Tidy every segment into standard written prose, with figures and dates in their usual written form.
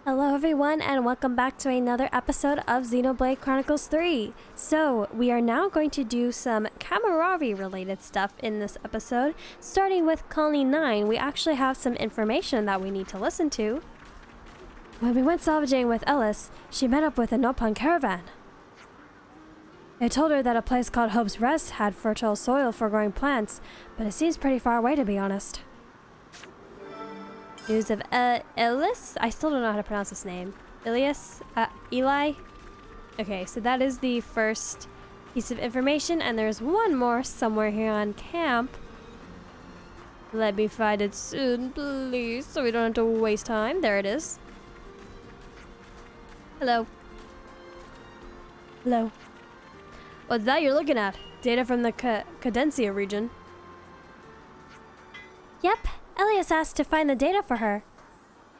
Hello everyone and welcome back to another episode of Xenoblade Chronicles 3. So, we are now going to do some Cammuravi related stuff in this episode. Starting with Colony 9, we actually have some information that we need to listen to. When we went salvaging with Ellis, she met up with a Nopon caravan. They told her that a place called Hope's Rest had fertile soil for growing plants, but it seems pretty far away to be honest. News of Elias? I still don't know how to pronounce this name. Elias? Eli? Okay, so that is the first piece of information, and there's one more somewhere here on camp. Let me find it soon, please, so we don't have to waste time. There it is. Hello. Hello. What's that you're looking at? Data from the Cadencia region. Yep. Elias asked to find the data for her.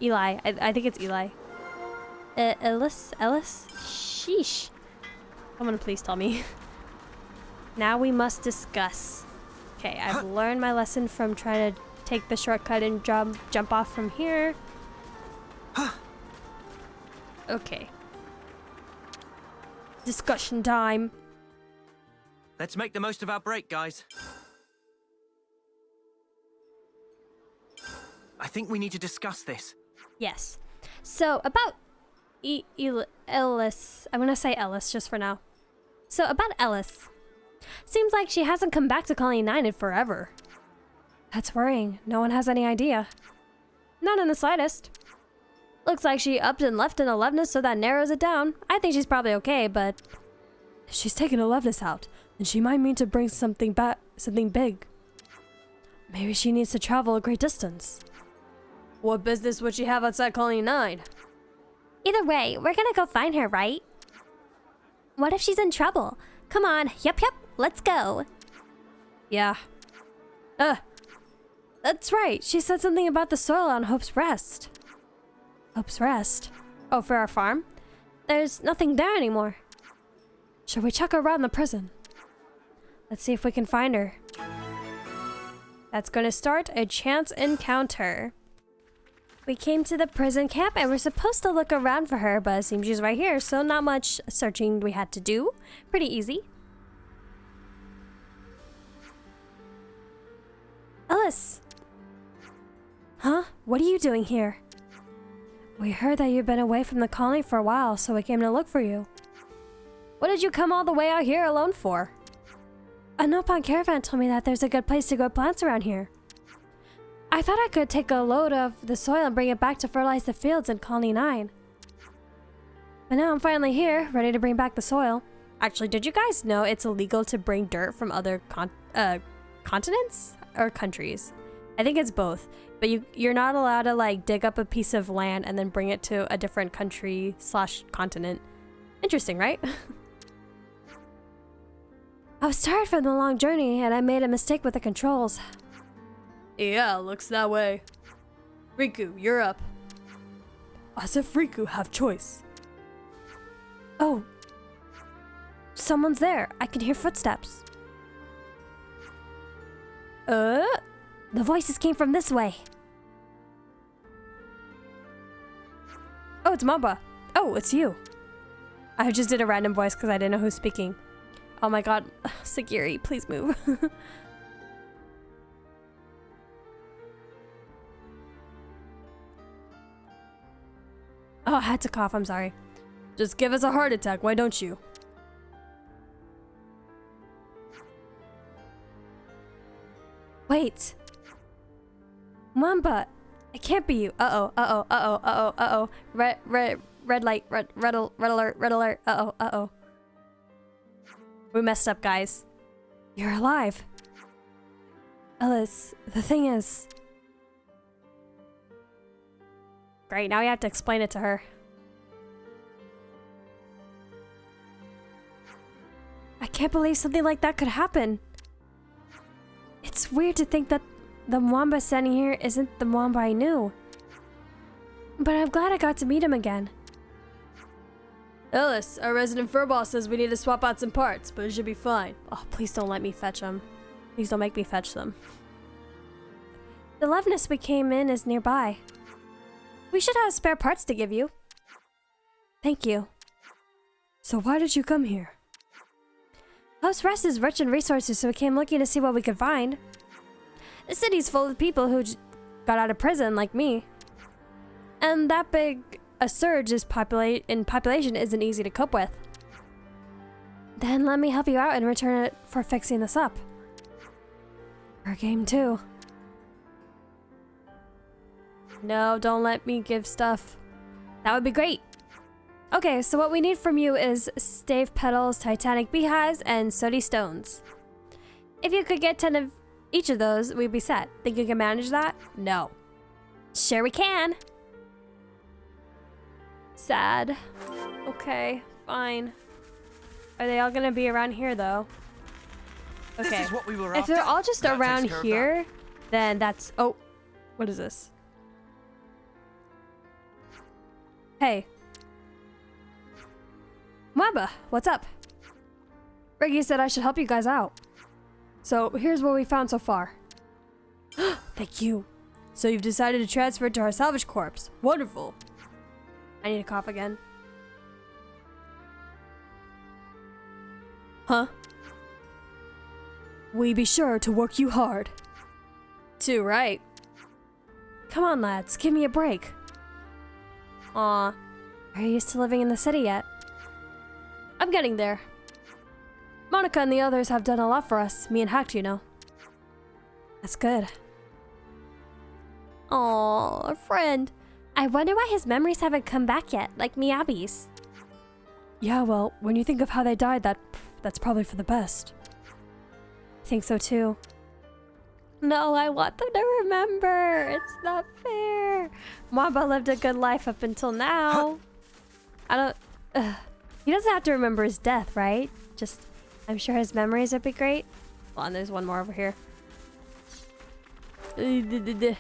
Eli. I think it's Eli. Ellis? Sheesh. Someone please tell me. Now we must discuss. Okay, I've learned my lesson from trying to take the shortcut and jump off from here. Okay. Discussion time. Let's make the most of our break, guys. I think we need to discuss this. Yes. So, about Ellis. I'm gonna say Ellis just for now. So, about Ellis. Seems like she hasn't come back to Colony 9 in forever. That's worrying. No one has any idea. Not in the slightest. Looks like she upped and left in Alevenus, so that narrows it down. I think she's probably okay, but if she's taken Alevenus out, then she might mean to bring something big. Maybe she needs to travel a great distance. What business would she have outside Colony 9? Either way, we're gonna go find her, right? What if she's in trouble? Come on, yep, let's go. Yeah. That's right. She said something about the soil on Hope's Rest. Hope's Rest? Oh, for our farm? There's nothing there anymore. Should we check around the prison? Let's see if we can find her. That's gonna start a chance encounter. We came to the prison camp and we're supposed to look around for her, but it seems she's right here, so not much searching we had to do. Pretty easy. Ellis! Huh? What are you doing here? We heard that you've been away from the colony for a while, so we came to look for you. What did you come all the way out here alone for? A Nopon caravan told me that there's a good place to grow plants around here. I thought I could take a load of the soil and bring it back to fertilize the fields in Colony 9. But now I'm finally here, ready to bring back the soil. Actually, did you guys know it's illegal to bring dirt from other continents? Or countries? I think it's both. But you're not allowed to like dig up a piece of land and then bring it to a different country / continent. Interesting, right? I was tired from the long journey and I made a mistake with the controls. Yeah, looks that way. Riku, you're up. As if Riku have choice. Oh. Someone's there. I can hear footsteps. The voices came from this way. Oh, it's Mamba. Oh, it's you. I just did a random voice because I didn't know who's speaking. Oh my god. Sagiri, please move. Oh, I had to cough, I'm sorry. Just give us a heart attack, why don't you? Wait. Mamba, it can't be you. Uh-oh. Red light, red alert. Uh-oh. We messed up, guys. You're alive. Ellis, the thing is... Great, now we have to explain it to her. I can't believe something like that could happen. It's weird to think that the Mwamba standing here isn't the Mwamba I knew. But I'm glad I got to meet him again. Ellis, our resident furball says we need to swap out some parts, but it should be fine. Oh, please don't let me fetch them. Please don't make me fetch them. The Alevenus we came in is nearby. We should have spare parts to give you. Thank you. So why did you come here? House Rest is rich in resources, so we came looking to see what we could find. The city's full of people who got out of prison, like me. And that big a surge in population isn't easy to cope with. Then let me help you out and return it for fixing this up. For game 2. No, don't let me give stuff. That would be great. Okay, so what we need from you is stave petals, titanic beehives, and sooty stones. If you could get 10 of each of those, we'd be set. Think you can manage that? No. Sure we can. Sad. Okay, fine. Are they all gonna be around here though? Okay. This is what we were if they're after. all just That around takes care of here, then that's... Oh, what is this? Hey. Mwamba, what's up? Reggie said I should help you guys out. So here's what we found so far. Thank you. So you've decided to transfer it to our salvage corps. Wonderful. I need to cough again. Huh? We be sure to work you hard. Too right. Come on, lads, give me a break. Aw, are you used to living in the city yet? I'm getting there. Monica and the others have done a lot for us, me and Hacked, you know. That's good. Aw, a friend. I wonder why his memories haven't come back yet, like Miyabi's. Yeah, well, when you think of how they died, that's probably for the best. I think so too. No, I want them to remember. It's not fair. Mwamba lived a good life up until now. I don't... He doesn't have to remember his death, right? Just, I'm sure his memories would be great. Hold on, there's one more over here. This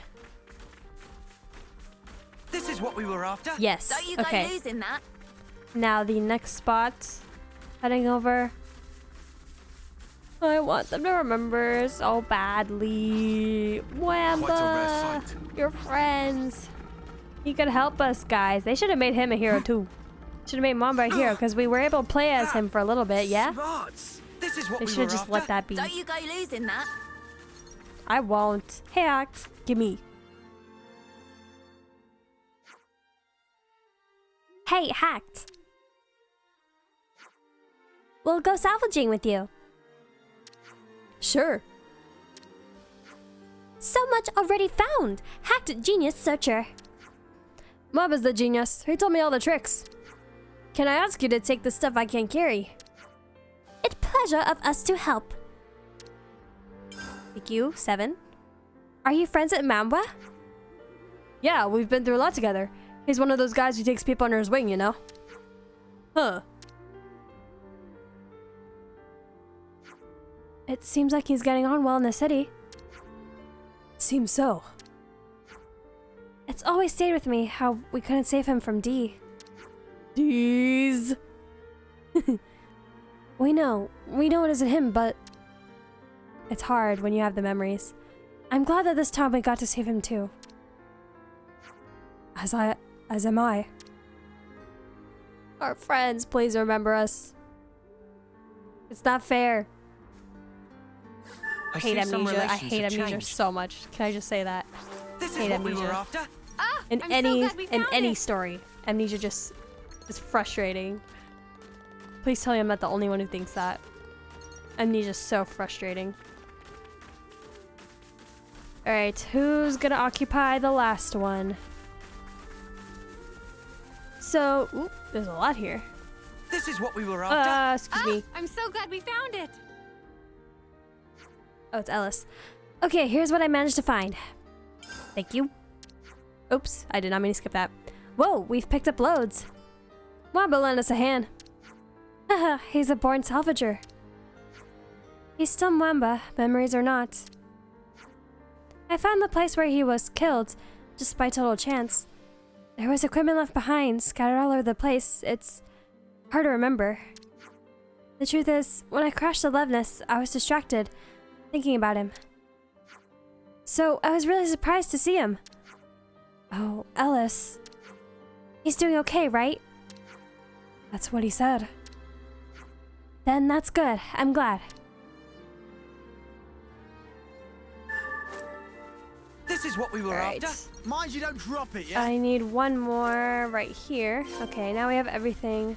is what we were after. Yes. Don't you go Okay. losing that. Now the next spot. Heading over. I want them to remember so badly. Quite a rare Mwamba, sight. your friends. He could help us, guys. They should have made him a hero too. Should have made Mwamba a hero because we were able to play as him for a little bit, yeah? Smarts. This is what They we should were have just after. let that be. Don't you go losing that. I won't. Hey, Act. Gimme. Hey, Hacked. We'll go salvaging with you. Sure. So much already found. Hacked genius searcher. Mwamba's the genius. He told me all the tricks. Can I ask you to take the stuff I can't carry? It's pleasure of us to help. Thank you, 7. Are you friends at Mwamba? Yeah, we've been through a lot together. He's one of those guys who takes people under his wing, you know? Huh. It seems like he's getting on well in the city. Seems so. It's always stayed with me how we couldn't save him from D. D's. We know it isn't him, but it's hard when you have the memories. I'm glad that this time we got to save him too. As am I. Our friends, please remember us. It's not fair. I Hate see some amnesia. I relations hate have amnesia changed. so much. Can I just say that? This hate is what we were amnesia. after. Ah, In I'm any so glad we in found any it. story, amnesia just is frustrating. Please tell me I'm not the only one who thinks that. Amnesia's so frustrating. Alright, who's gonna occupy the last one? So, oop, there's a lot here. This is what we were after. Excuse me. I'm so glad we found it. Oh, it's Ellis. Okay, here's what I managed to find. Thank you. Oops, I did not mean to skip that. Whoa, we've picked up loads. Mwamba lent us a hand. Haha, he's a born salvager. He's still Mwamba, memories or not. I found the place where he was killed, just by total chance. There was equipment left behind, scattered all over the place. It's hard to remember. The truth is, when I crashed the Levness, I was distracted, thinking about him. So I was really surprised to see him. Oh, Ellis. He's doing okay, right? That's what he said. Then that's good. I'm glad. This is what we were Right. after. Mind you don't drop it, yeah? I need one more right here. Okay, now we have everything.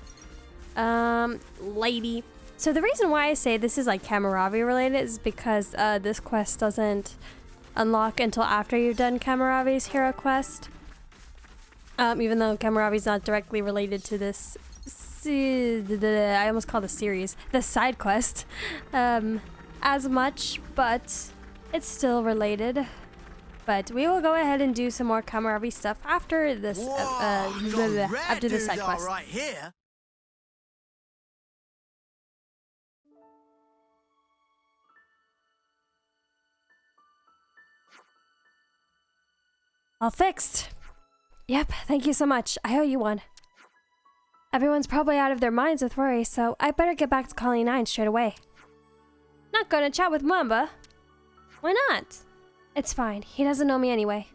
Lady. So the reason why I say this is like Cammuravi related is because this quest doesn't unlock until after you've done Cammuravi's hero quest. Even though Cammuravi's not directly related to this, I almost called the series, the side quest, as much, but it's still related. But we will go ahead and do some more Cammuravi stuff after this, after this side quest. Right here. All fixed. Yep, thank you so much. I owe you one. Everyone's probably out of their minds with worry, so I better get back to Colony 9 straight away. Not gonna chat with Mwamba? Why not? It's fine. He doesn't know me anyway.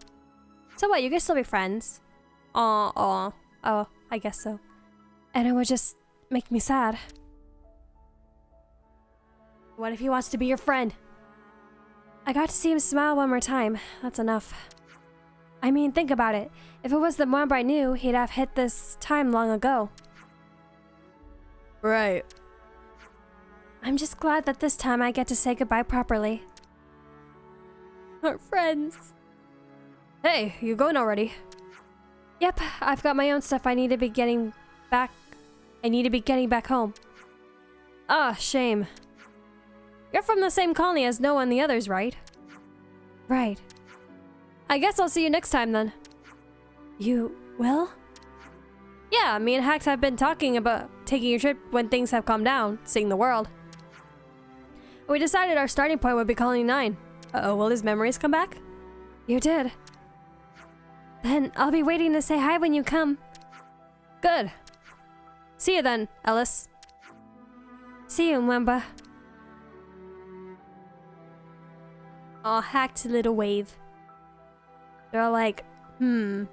So what, you can still be friends? Oh, I guess so. And it would just make me sad. What if he wants to be your friend? I got to see him smile one more time. That's enough. I mean, think about it. If it was the Mwamba I knew, he'd have hit this time long ago. Right. I'm just glad that this time I get to say goodbye properly. We're friends. Hey, you going already? Yep, I've got my own stuff I need to be getting back. I need to be getting back home. Ah, shame. You're from the same colony as Noah and the others, right? Right. I guess I'll see you next time then. You will? Yeah, me and Hax have been talking about taking a trip when things have calmed down, seeing the world. We decided our starting point would be Colony 9. Uh-oh, will his memories come back? You did. Then I'll be waiting to say hi when you come. Good. See you then, Ellis. See you, Mwamba. Aw, hacked little wave. They're all like, how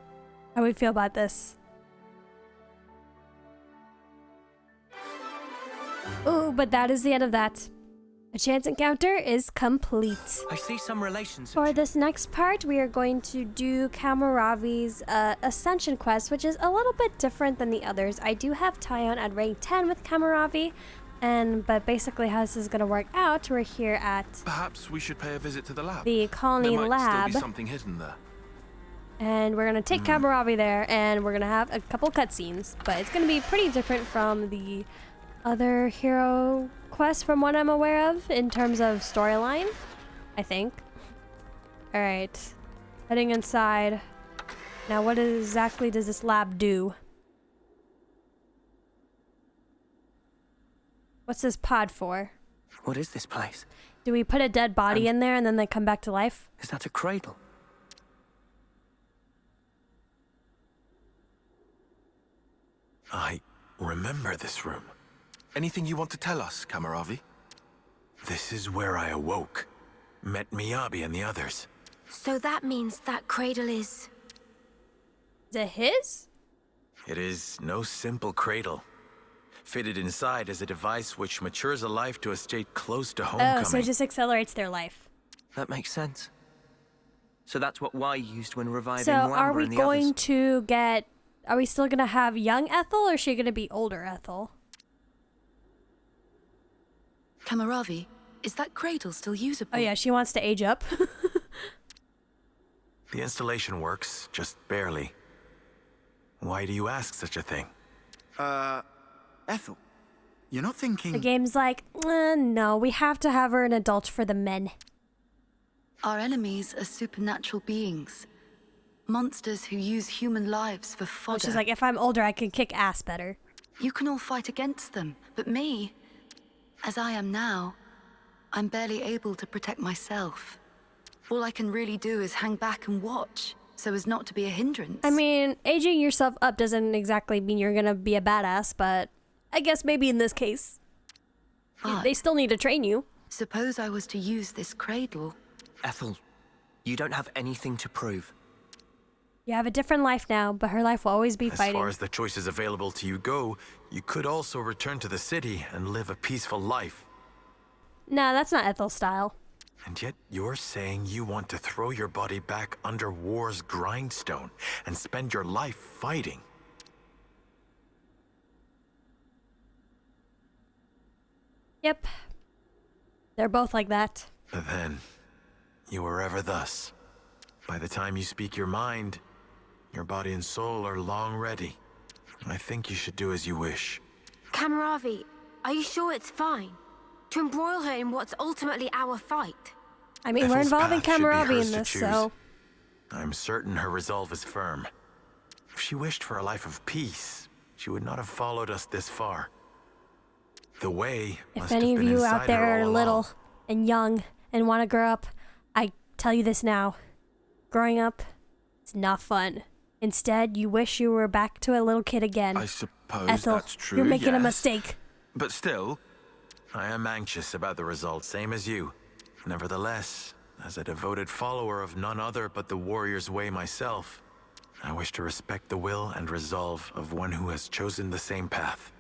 would feel about this? Ooh, but that is the end of that. A chance encounter is complete. I see some relations. For this next part, we are going to do Cammuravi's Ascension quest, which is a little bit different than the others. I do have Tyon at rank 10 with Cammuravi, but basically how this is going to work out, we're here at Perhaps we should pay a visit to the lab. the colony There might lab, still be something hidden there. and we're going to take Cammuravi there, and we're going to have a couple cutscenes, but it's going to be pretty different from the other hero quests from what I'm aware of in terms of storyline, I think. Alright, heading inside. Now what exactly does this lab do? What's this pod for? What is this place? Do we put a dead body in there and then they come back to life? Is that a cradle? I remember this room. Anything you want to tell us, Cammuravi? This is where I awoke. Met Miyabi and the others. So that means that cradle is... Is it his? It is no simple cradle. Fitted inside is a device which matures a life to a state close to homecoming. Oh, so it just accelerates their life. That makes sense. So that's what Y used when reviving So Mwamba are we and the going others. to get... Are we still going to have young Ethel, or is she going to be older Ethel? Cammuravi, is that cradle still usable? Oh yeah, she wants to age up. The installation works, just barely. Why do you ask such a thing? Ethel, you're not thinking... The game's like, no, we have to have her an adult for the men. Our enemies are supernatural beings. Monsters who use human lives for fodder. She's like, if I'm older, I can kick ass better. You can all fight against them, but me, as I am now, I'm barely able to protect myself. All I can really do is hang back and watch, so as not to be a hindrance. I mean, aging yourself up doesn't exactly mean you're gonna be a badass, but I guess maybe in this case. But They still need to train you. suppose I was to use this cradle. Ethel, you don't have anything to prove. You have a different life now, but her life will always be As fighting. far as the choices available to you go, you could also return to the city and live a peaceful life. Nah, that's not Ethel's style. And yet you're saying you want to throw your body back under war's grindstone and spend your life fighting. Yep. They're both like that. But then, you are ever thus. By the time you speak your mind, your body and soul are long ready. I think you should do as you wish. Cammuravi, are you sure it's fine? To embroil her in what's ultimately our fight? I mean, we're Ethel's involving path should be Cammuravi hers in to this, choose. so... I'm certain her resolve is firm. If she wished for a life of peace, she would not have followed us this far. The way If must any have of been you inside out there her are all little along. and young and want to grow up, I tell you this now. Growing up is not fun. Instead, you wish you were back to a little kid again. I suppose Ethel, that's true, you're making a yes. mistake. But still, I am anxious about the result, same as you. Nevertheless, as a devoted follower of none other but the warrior's way myself, I wish to respect the will and resolve of one who has chosen the same path.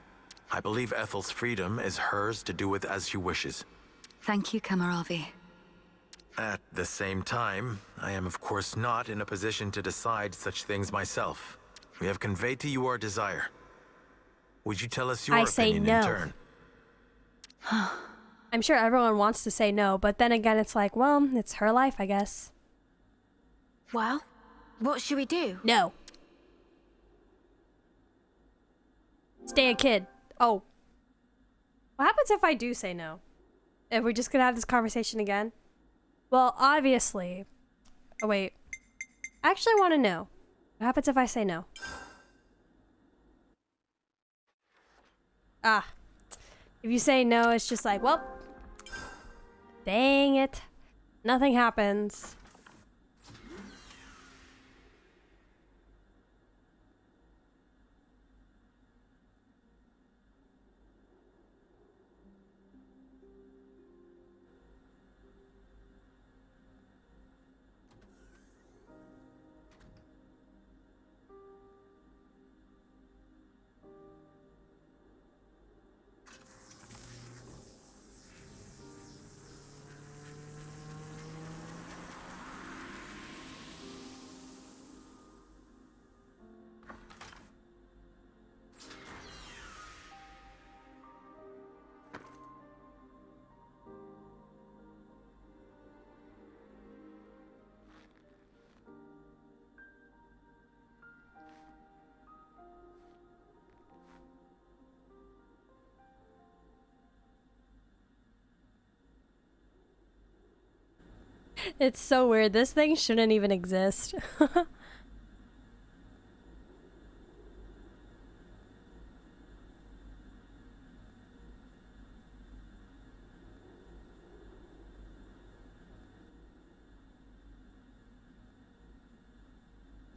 I believe Ethel's freedom is hers to do with as she wishes. Thank you, Cammuravi. At the same time, I am of course not in a position to decide such things myself. We have conveyed to you our desire. Would you tell us your I say opinion no. in turn? I'm sure everyone wants to say no, but then again, it's like, well, it's her life, I guess. Well, what should we do? No. Stay a kid. Oh. What happens if I do say no? If we're just gonna have this conversation again? Well, obviously. Oh, wait. I actually want to know. What happens if I say no? Ah. If you say no, it's just like, well, dang it. Nothing happens. It's so weird. This thing shouldn't even exist.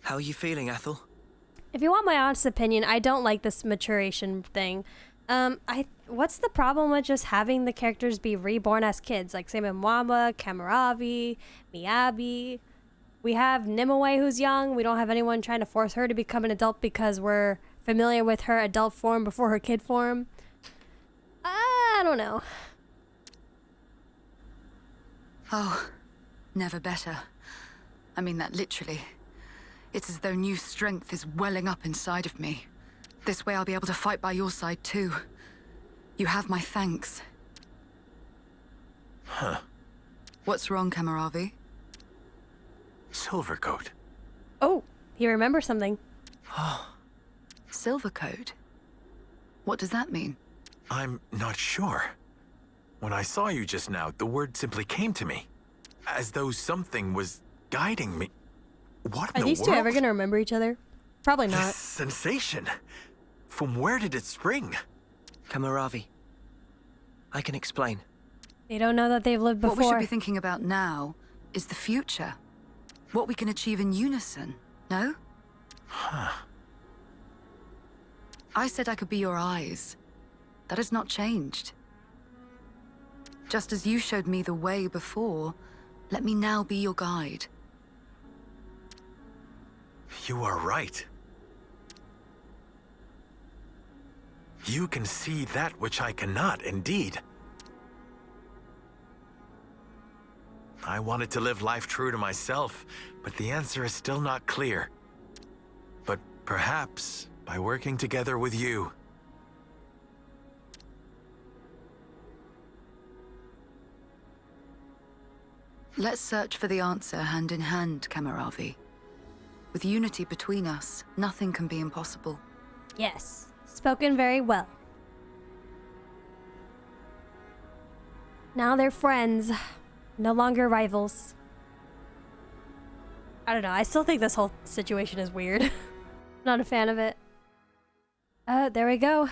How are you feeling, Ethel? If you want my honest opinion, I don't like this maturation thing. What's the problem with just having the characters be reborn as kids? Like, say, Memememo, Cammuravi, Miyabi. We have Nimue who's young. We don't have anyone trying to force her to become an adult because we're familiar with her adult form before her kid form. I don't know. Oh, never better. I mean that literally. It's as though new strength is welling up inside of me. This way I'll be able to fight by your side too. You have my thanks. Huh. What's wrong, Cammuravi? Silvercoat. Oh, he remembers something. Silvercoat? What does that mean? I'm not sure. When I saw you just now, the word simply came to me. As though something was guiding me. What in Are the these world? two ever gonna remember each other? Probably This not. sensation. From where did it spring? Cammuravi. I can explain. They don't know that they've lived before. What we should be thinking about now is the future. What we can achieve in unison, no? Huh. I said I could be your eyes. That has not changed. Just as you showed me the way before, let me now be your guide. You are right. You can see that which I cannot, indeed. I wanted to live life true to myself, but the answer is still not clear. But perhaps, by working together with you... Let's search for the answer hand in hand, Cammuravi. With unity between us, nothing can be impossible. Yes, spoken very well. Now they're friends, no longer rivals. I don't know, I still think this whole situation is weird. Not a fan of it. There we go.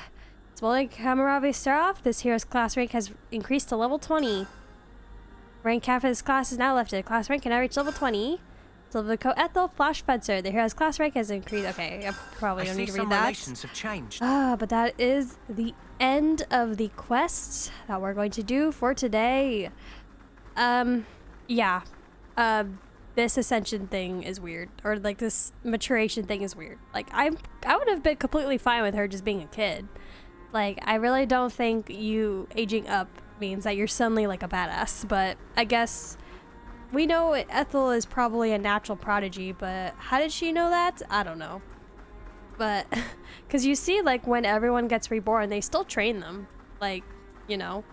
It's well like Cammuravi start off. This hero's class rank has increased to level 20. Rank cap for this class is now lifted. Class rank can now reach level 20. Silver coat Ethel, Flash Fencer. The hero's class rank has increased. Okay, I probably don't need to read that. Relations have changed. But that is the end of the quest that we're going to do for today. Yeah. This Ascension thing is weird. Or, like, this maturation thing is weird. Like, I would have been completely fine with her just being a kid. Like, I really don't think you aging up means that you're suddenly, like, a badass. But I guess... we know Ethel is probably a natural prodigy, but how did she know that? I don't know. But, because you see, like, when everyone gets reborn, they still train them. Like, you know.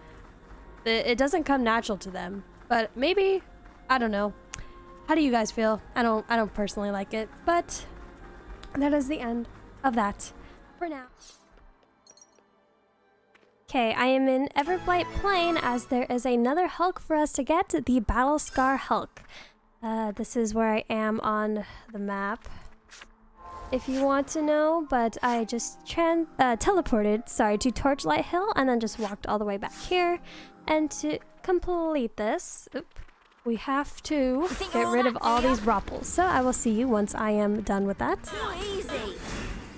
It doesn't come natural to them. But maybe, I don't know. How do you guys feel? I don't personally like it, but that is the end of that for now. Okay, I am in Everblight Plain as there is another Hulk for us to get, the Battlescar Hulk. This is where I am on the map, if you want to know, but I just teleported, to Torchlight Hill and then just walked all the way back here. And to complete this, we have to get rid of all these ropples. So I will see you once I am done with that.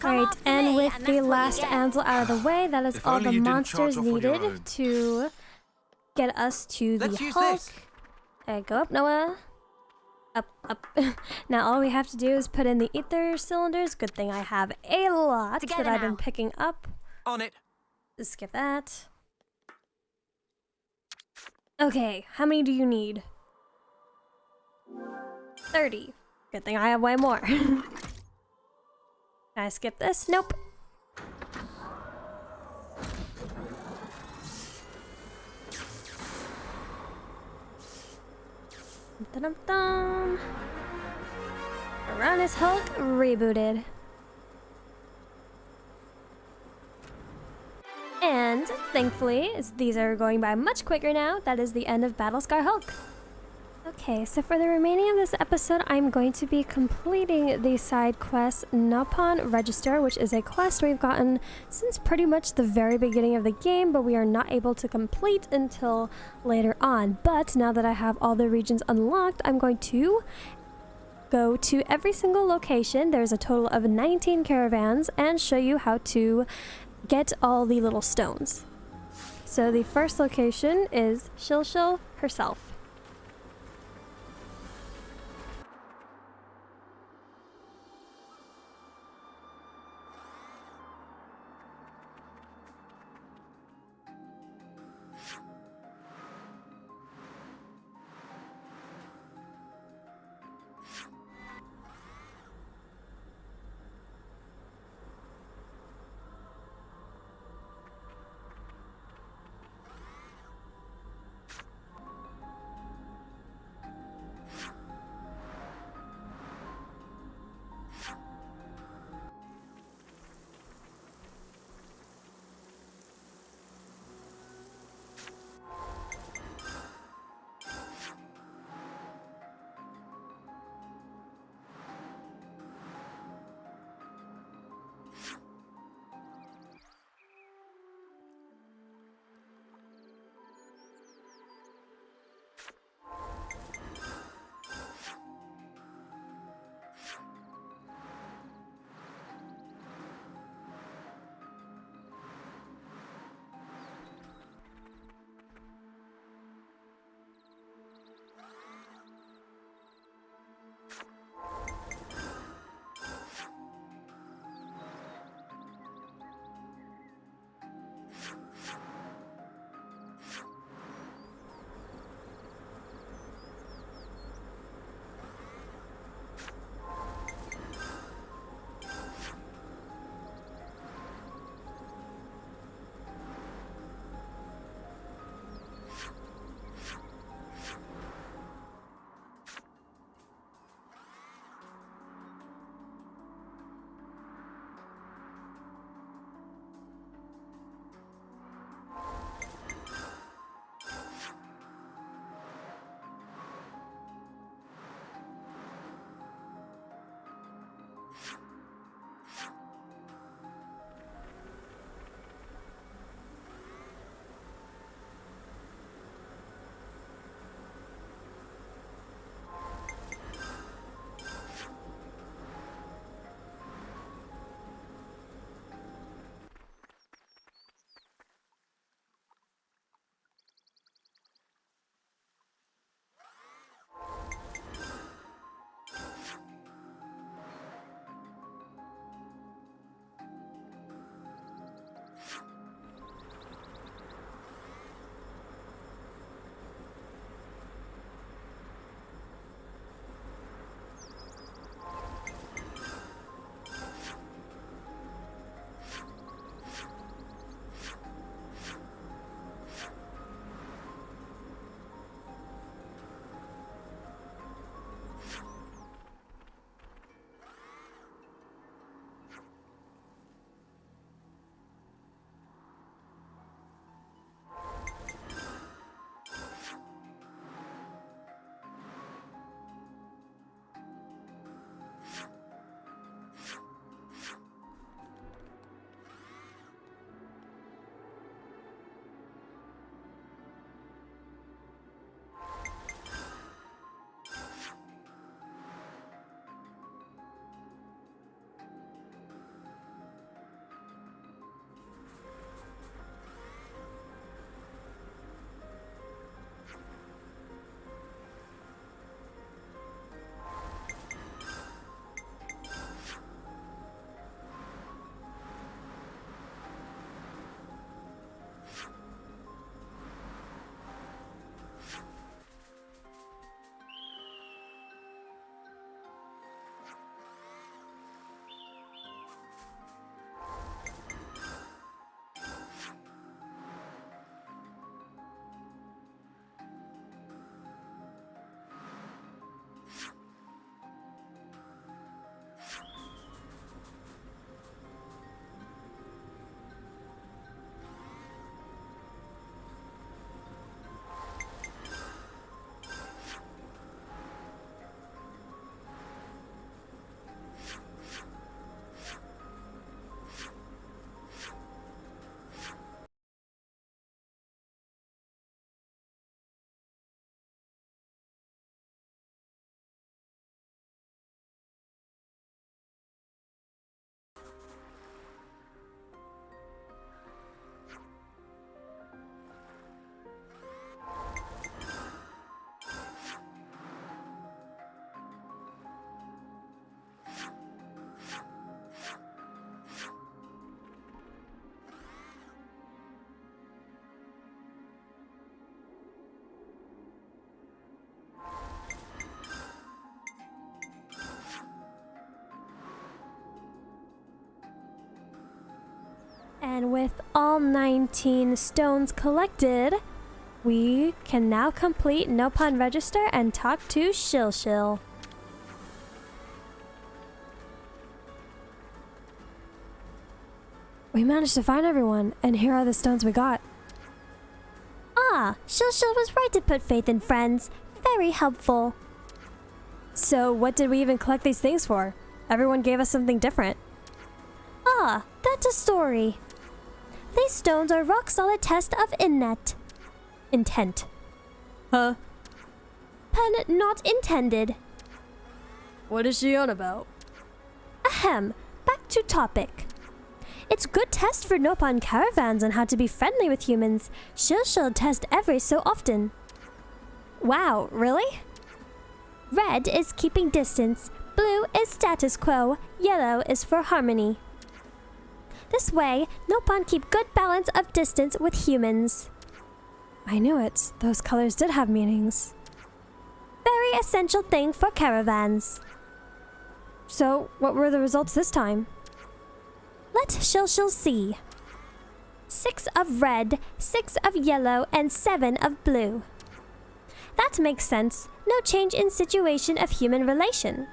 Alright, and with the last Ansel out of the way, that is all the monsters needed to get us to the Hulk. Go up, Noah. Up, up. Now all we have to do is put in the ether cylinders. Good thing I have a lot that I've been picking up. On it. Just skip that. Okay, how many do you need? 30. Good thing I have way more. Can I skip this? Nope. Dum-dum-dum. Ferronis Hulk rebooted. And thankfully, these are going by much quicker now. That is the end of Battlescar Hulk. Okay, so for the remaining of this episode, I'm going to be completing the side quest Nopon Register, which is a quest we've gotten since pretty much the very beginning of the game, but we are not able to complete until later on. But now that I have all the regions unlocked, I'm going to go to every single location. There's a total of 19 caravans, and show you how to get all the little stones. So the first location is Shilshil herself. And with all 19 stones collected, we can now complete Nopon Register and talk to Shil. We managed to find everyone, and here are the stones we got. Ah, Shil was right to put faith in friends. Very helpful. So what did we even collect these things for? Everyone gave us something different. Ah, that's a story. These stones are rock-solid test of intent. Huh? Pun not intended. What is she on about? Ahem, back to topic. It's good test for Nopon caravans on how to be friendly with humans. Shil test every so often. Wow, really? Red is keeping distance, blue is status quo, yellow is for harmony. This way, Nopon keep good balance of distance with humans. I knew it. Those colors did have meanings. Very essential thing for caravans. So, what were the results this time? Let Shil see. 6 of red, 6 of yellow, and 7 of blue. That makes sense. No change in situation of human relation.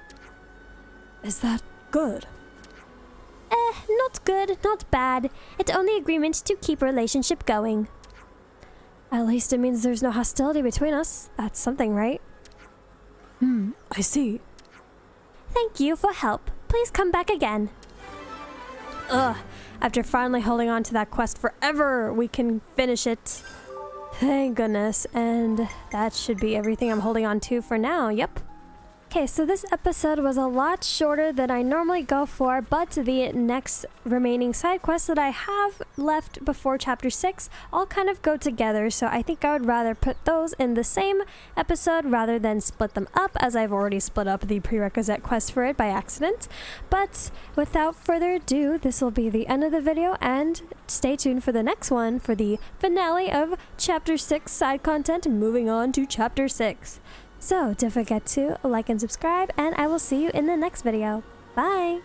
Is that good? Not good, not bad. It's only agreement to keep relationship going. At least it means there's no hostility between us. That's something, right? I see. Thank you for help. Please come back again. Ugh, after finally holding on to that quest forever, we can finish it. Thank goodness, and that should be everything I'm holding on to for now, yep. Okay, so this episode was a lot shorter than I normally go for, but the next remaining side quests that I have left before Chapter 6 all kind of go together, so I think I would rather put those in the same episode rather than split them up, as I've already split up the prerequisite quest for it by accident. But without further ado, this will be the end of the video, and stay tuned for the next one for the finale of Chapter 6 side content, moving on to Chapter 6. So don't forget to like and subscribe, and I will see you in the next video. Bye!